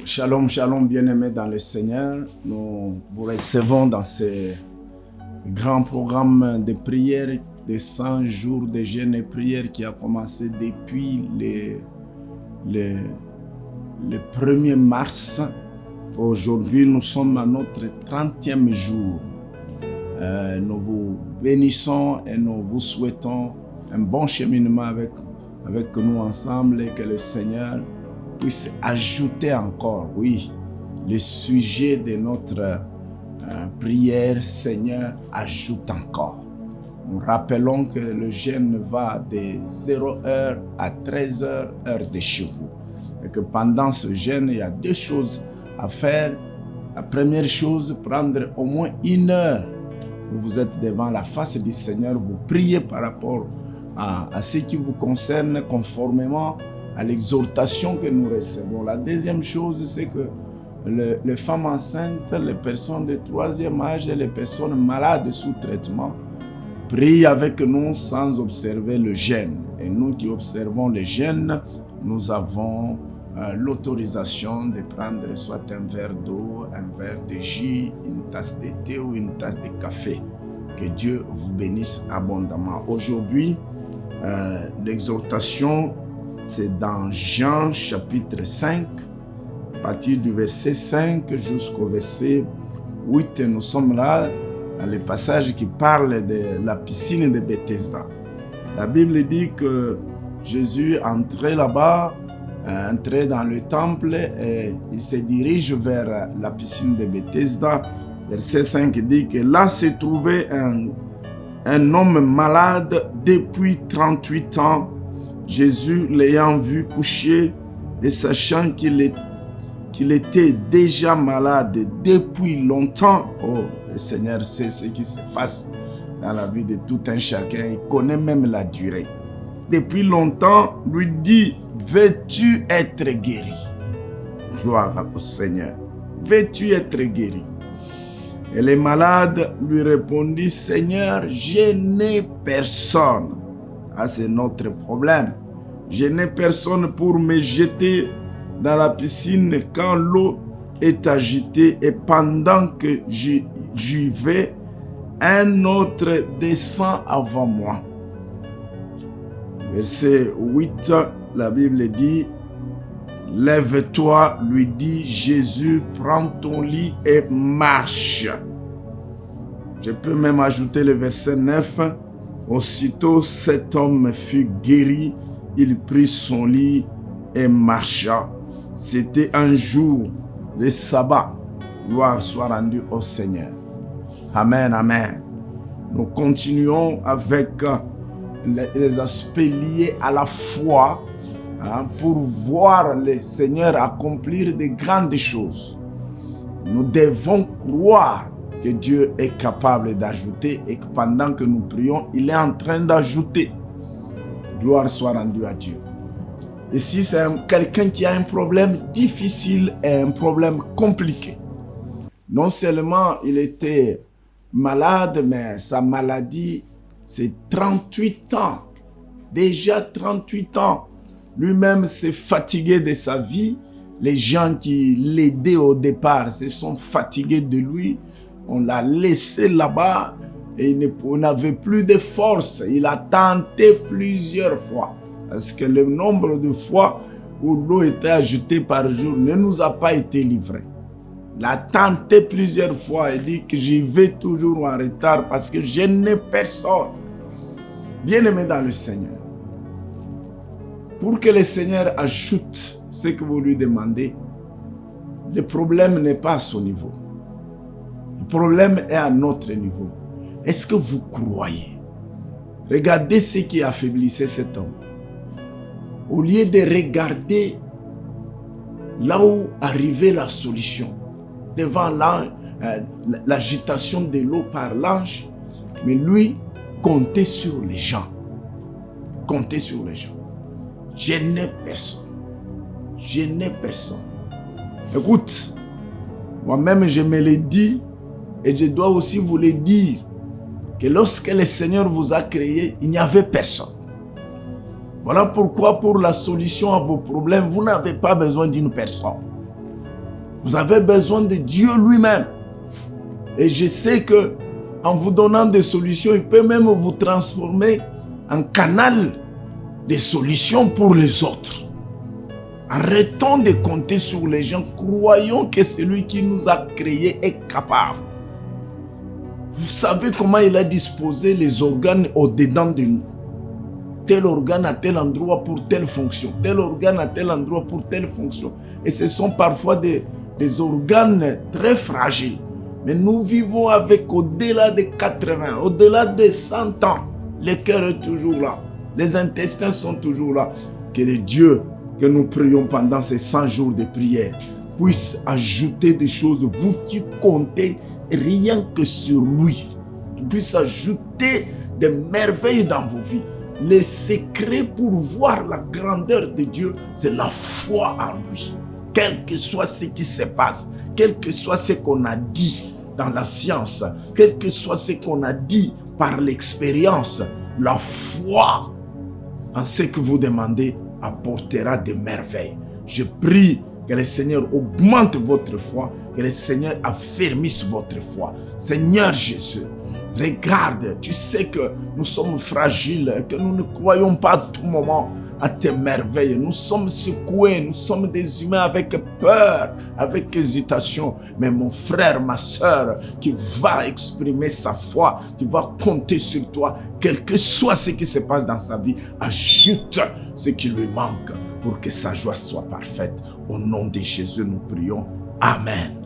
Shalom, shalom, bien-aimés dans le Seigneur. Nous vous recevons dans ce grand programme de prière de 100 jours de jeûne et prière qui a commencé depuis le 1er mars. Aujourd'hui, nous sommes à notre 30e jour. Nous vous bénissons et nous vous souhaitons un bon cheminement avec nous ensemble et que le Seigneur puisse ajouter encore, oui, le sujet de notre prière. Seigneur, ajoute encore. Nous rappelons que le jeûne va de 0h à 13h, heure de chez vous. Et que pendant ce jeûne, il y a deux choses à faire. La première chose, prendre au moins 1 heure où vous êtes devant la face du Seigneur, vous priez par rapport à ce qui vous concerne conformément à l'exhortation que nous recevons. La deuxième chose, c'est que les femmes enceintes, les personnes de 3e âge et les personnes malades sous traitement prient avec nous sans observer le jeûne. Et nous qui observons le jeûne, nous avons l'autorisation de prendre soit un verre d'eau, un verre de jus, une tasse de thé ou une tasse de café. Que Dieu vous bénisse abondamment. Aujourd'hui, l'exhortation, c'est dans Jean chapitre 5, à partir du verset 5 jusqu'au verset 8. Nous sommes là dans le passage qui parle de la piscine de Bethesda. La Bible dit que Jésus entrait là-bas, entrait dans le temple et il se dirige vers la piscine de Bethesda. Verset 5 dit que là se trouvait un homme malade depuis 38 ans. Jésus, l'ayant vu coucher et sachant qu'il était déjà malade depuis longtemps, oh, le Seigneur sait ce qui se passe dans la vie de tout un chacun, il connaît même la durée. Depuis longtemps, lui dit, veux-tu être guéri? Gloire au Seigneur. Veux-tu être guéri? Et le malade lui répondit, Seigneur, je n'ai personne. Ah, c'est notre problème. Je n'ai personne pour me jeter dans la piscine quand l'eau est agitée et pendant que j'y vais, un autre descend avant moi. Verset 8, la Bible dit, lève-toi, lui dit Jésus, prends ton lit et marche. Je peux même ajouter le verset 9. Aussitôt cet homme fut guéri, il prit son lit et marcha. C'était un jour de sabbat. Gloire soit rendue au Seigneur. Amen, amen. Nous continuons avec les aspects liés à la foi, pour voir le Seigneur accomplir de grandes choses. Nous devons croire que Dieu est capable d'ajouter et que pendant que nous prions, il est en train d'ajouter. Gloire soit rendue à Dieu. Et si c'est quelqu'un qui a un problème difficile et un problème compliqué, non seulement il était malade, mais sa maladie, c'est 38 ans. Déjà 38 ans. Lui-même s'est fatigué de sa vie. Les gens qui l'aidaient au départ se sont fatigués de lui. On l'a laissé là-bas et il n'avait plus de force. Il a tenté plusieurs fois. Parce que le nombre de fois où l'eau était ajoutée par jour ne nous a pas été livré. Il a tenté plusieurs fois et dit que j'y vais toujours en retard parce que je n'ai personne. Bien-aimé dans le Seigneur, pour que le Seigneur ajoute ce que vous lui demandez, le problème n'est pas à son niveau. Le problème est à notre niveau. Est-ce que vous croyez? Regardez ce qui affaiblissait cet homme. Au lieu de regarder là où arrivait la solution, devant l'agitation de l'eau par l'ange, mais lui comptait sur les gens. Comptait sur les gens. Je n'ai personne. Je n'ai personne. Écoute, moi-même je me l'ai dit et je dois aussi vous le dire que lorsque le Seigneur vous a créé, il n'y avait personne. Voilà pourquoi pour la solution à vos problèmes, vous n'avez pas besoin d'une personne. Vous avez besoin de Dieu lui-même. Et je sais que en vous donnant des solutions, il peut même vous transformer en canal de solutions pour les autres. Arrêtons de compter sur les gens. Croyons que celui qui nous a créés est capable. Vous savez comment il a disposé les organes au-dedans de nous. Tel organe à tel endroit pour telle fonction. Tel organe à tel endroit pour telle fonction. Et ce sont parfois des organes très fragiles. Mais nous vivons avec au-delà de 80, au-delà de 100 ans. Le cœur est toujours là. Les intestins sont toujours là. Que le Dieu que nous prions pendant ces 100 jours de prière puisse ajouter des choses, vous qui comptez rien que sur lui, puisse ajouter des merveilles dans vos vies. Le secret pour voir la grandeur de Dieu, c'est la foi en lui. Quel que soit ce qui se passe, quel que soit ce qu'on a dit dans la science, quel que soit ce qu'on a dit par l'expérience, la foi en ce que vous demandez apportera des merveilles. Je prie que le Seigneur augmente votre foi, que le Seigneur affermisse votre foi. Seigneur Jésus, regarde, tu sais que nous sommes fragiles, que nous ne croyons pas à tout moment à tes merveilles. Nous sommes secoués, nous sommes des humains avec peur, avec hésitation. Mais mon frère, ma soeur, qui va exprimer sa foi, qui va compter sur toi, quel que soit ce qui se passe dans sa vie, ajoute ce qui lui manque pour que sa joie soit parfaite. Au nom de Jésus, nous prions. Amen.